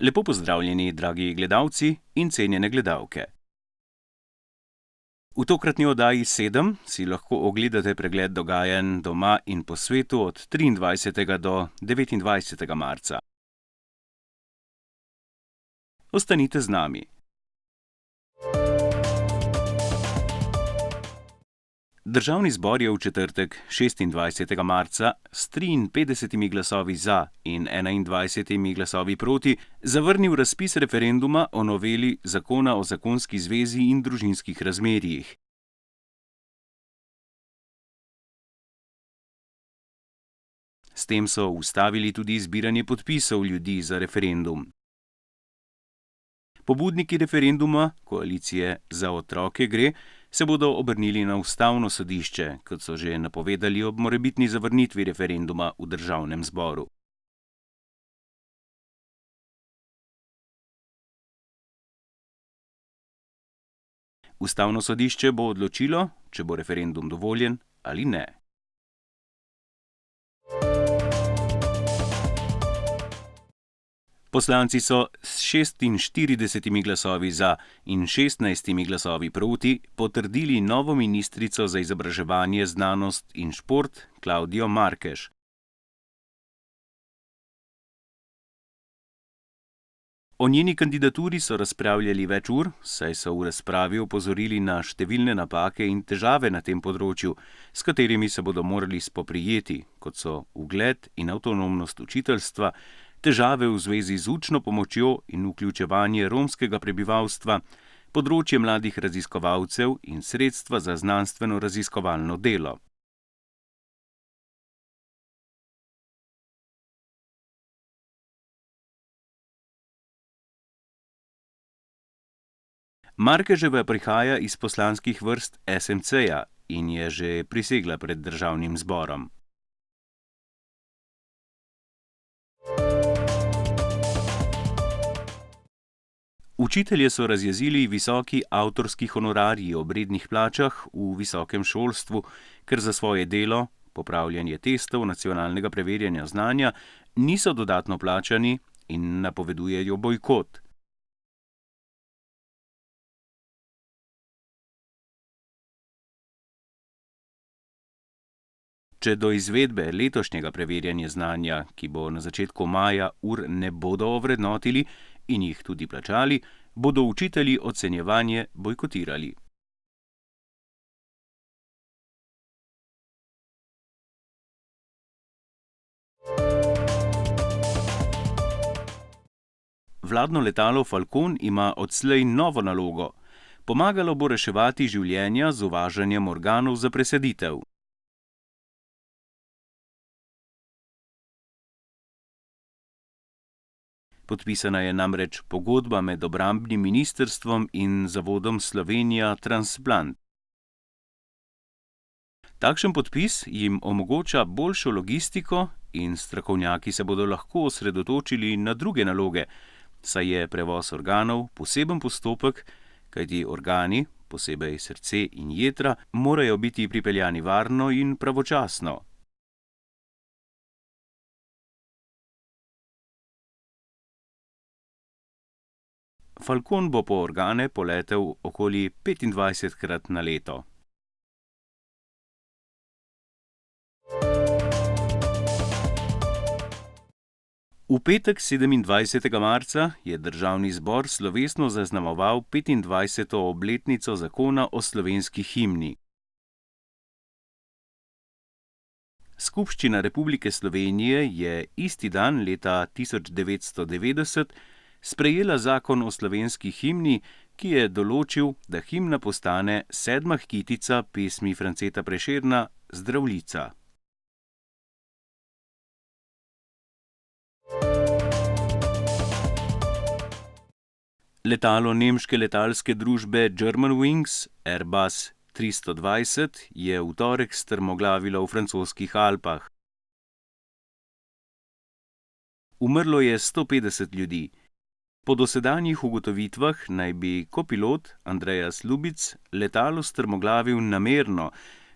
Lepo pozdravljeni, dragi gledalci in cenjene gledalke. V tokratni oddaji 7 si lahko ogledate pregled dogajanj doma in po svetu od 23. do 29. marca. Ostanite z nami. Državni zbor je v četrtek, 26. marca, s 53 glasovi za in 21 glasovi proti zavrnil razpis referenduma o noveli Zakona o zakonski zvezi in družinskih razmerjih. S tem so ustavili tudi zbiranje podpisov ljudi za referendum. Pobudniki referenduma, koalicije Za otroke gre, se bodo obrnili na ustavno sodišče, kot so že napovedali ob morebitni zavrnitvi referenduma v državnem zboru. Ustavno sodišče bo odločilo, če bo referendum dovoljen ali ne. Poslanci so s 46 glasovi za in 16 glasovi proti potrdili novo ministrico za izobraževanje, znanost in šport Klavdijo Markeš. O njeni kandidaturi so razpravljali več ur, saj so v razpravi opozorili na številne napake in težave na tem področju, s katerimi se bodo morali spoprijeti, kot so ugled in avtonomnost učiteljstva, težave v zvezi z učno pomočjo in vključevanje romskega prebivalstva, področje mladih raziskovalcev in sredstva za znanstveno-raziskovalno delo. Markeževa prihaja iz poslanskih vrst SMC-ja in je že prisegla pred državnim zborom. Učitelje so razjezili visoki avtorski honorarji ob rednih plačah v visokem šolstvu, ker za svoje delo, popravljanje testov nacionalnega preverjanja znanja, niso dodatno plačani in napovedujejo bojkot. Če do izvedbe letošnjega preverjanja znanja, ki bo na začetku maja, ur ne bodo ovrednotili in jih tudi plačali, bodo učitelji ocenjevanje bojkotirali. Vladno letalo Falcon ima odslej novo nalogo. Pomagalo bo reševati življenja z uvažanjem organov za presaditev. Podpisana je namreč pogodba med obrambnim ministrstvom in zavodom Slovenija Transplant. Takšen podpis jim omogoča boljšo logistiko in strokovnjaki se bodo lahko osredotočili na druge naloge, saj je prevoz organov poseben postopek, kajti organi, posebej srce in jetra, morajo biti pripeljani varno in pravočasno. Falcon bo po organe poletel okoli 25-krat na leto. V petek, 27. marca, je državni zbor slovesno zaznamoval 25. obletnico zakona o slovenski himni. Skupščina Republike Slovenije je isti dan leta 1990 sprejela zakon o slovenski himni, ki je določil, da himna postane 7. kitica pesmi Franceta Prešerna Zdravljica. Letalo nemške letalske družbe Germanwings Airbus 320 je v torek strmoglavilo v francoskih Alpah. Umrlo je 150 ljudi. Po dosedanjih ugotovitvah naj bi kopilot Andreas Lubitz letalo strmoglavil namerno,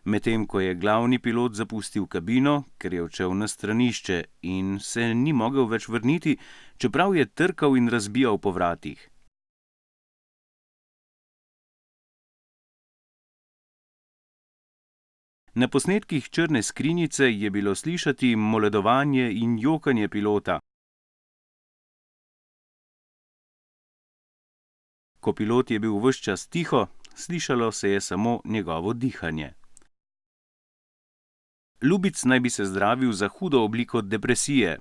medtem ko je glavni pilot zapustil kabino, ker je odšel na stranišče in se ni mogel več vrniti, čeprav je trkal in razbijal po vratih. Na posnetkih črne skrinjice je bilo slišati moledovanje in jokanje pilota. Ko pilot je bil ves čas tiho, slišalo se je samo njegovo dihanje. Ljubic naj bi se zdravil za hudo obliko depresije.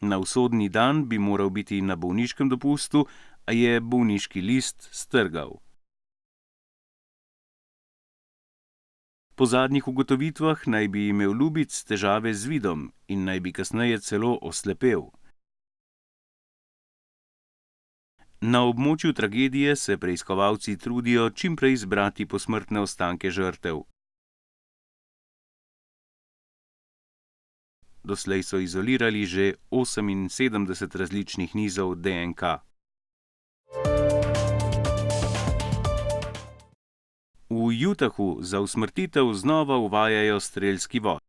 Na usodni dan bi moral biti na bolniškem dopustu, a je bolniški list strgal. Po zadnjih ugotovitvah naj bi imel Ljubic težave z vidom in naj bi kasneje celo oslepel. Na območju tragedije se preiskovalci trudijo čim prej zbrati posmrtne ostanke žrtev. Doslej so izolirali že 78 različnih nizov DNK. V Utahu za usmrtitev znova uvajajo strelski vod.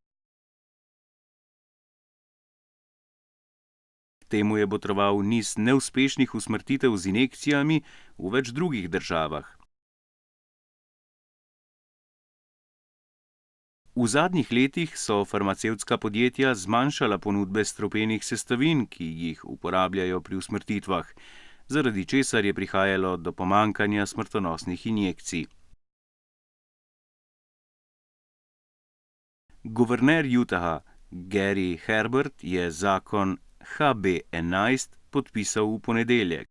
Temu je botroval niz neuspešnih usmrtitev z injekcijami v več drugih državah. V zadnjih letih so farmacevtska podjetja zmanjšala ponudbe strupenih sestavin, ki jih uporabljajo pri usmrtitvah, zaradi česar je prihajalo do pomanjkanja smrtonosnih injekcij. Guverner Utaha Gary Herbert je zakon HB11 podpisal v ponedeljek.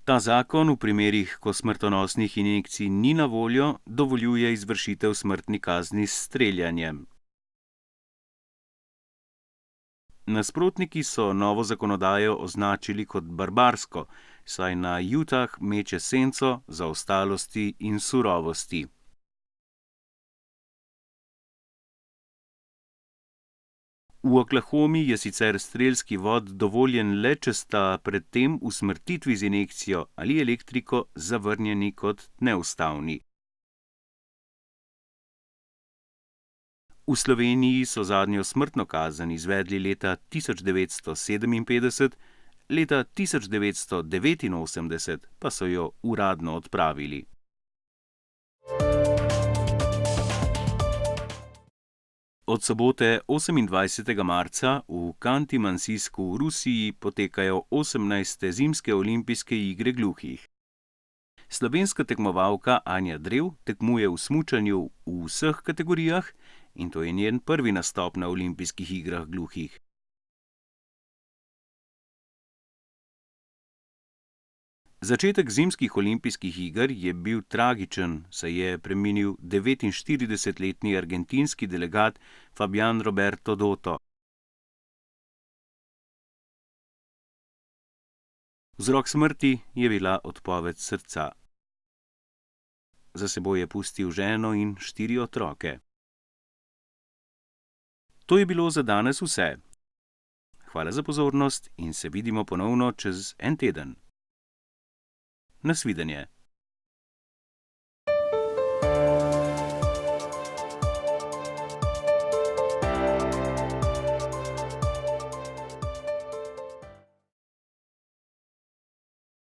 Ta zakon v primerih, ko smrtonosnih injekcij ni na voljo, dovoljuje izvršitev smrtni kazni s streljanjem. Nasprotniki so novo zakonodajo označili kot barbarsko, saj na Utah meče senco zaostalosti in surovosti. V Oklahomi je sicer strelski vod dovoljen le, če sta pred tem usmrtitvi z injekcijo ali elektriko zavrnjeni kot neustavni. V Sloveniji so zadnjo smrtno kazen izvedli leta 1957, leta 1989 pa so jo uradno odpravili. Od sobote 28. marca v Kanti-Mansijsku v Rusiji potekajo 18. zimske olimpijske igre gluhih. Slovenska tekmovalka Anja Drev tekmuje v smučanju v vseh kategorijah in to je njen prvi nastop na olimpijskih igrah gluhih. Začetek zimskih olimpijskih iger je bil tragičen, saj je preminil 49-letni argentinski delegat Fabián Roberto Dotto. Vzrok smrti je bila odpoved srca. Za seboj je pustil ženo in 4 otroke. To je bilo za danes vse. Hvala za pozornost in se vidimo ponovno čez en teden. Nasvidenje.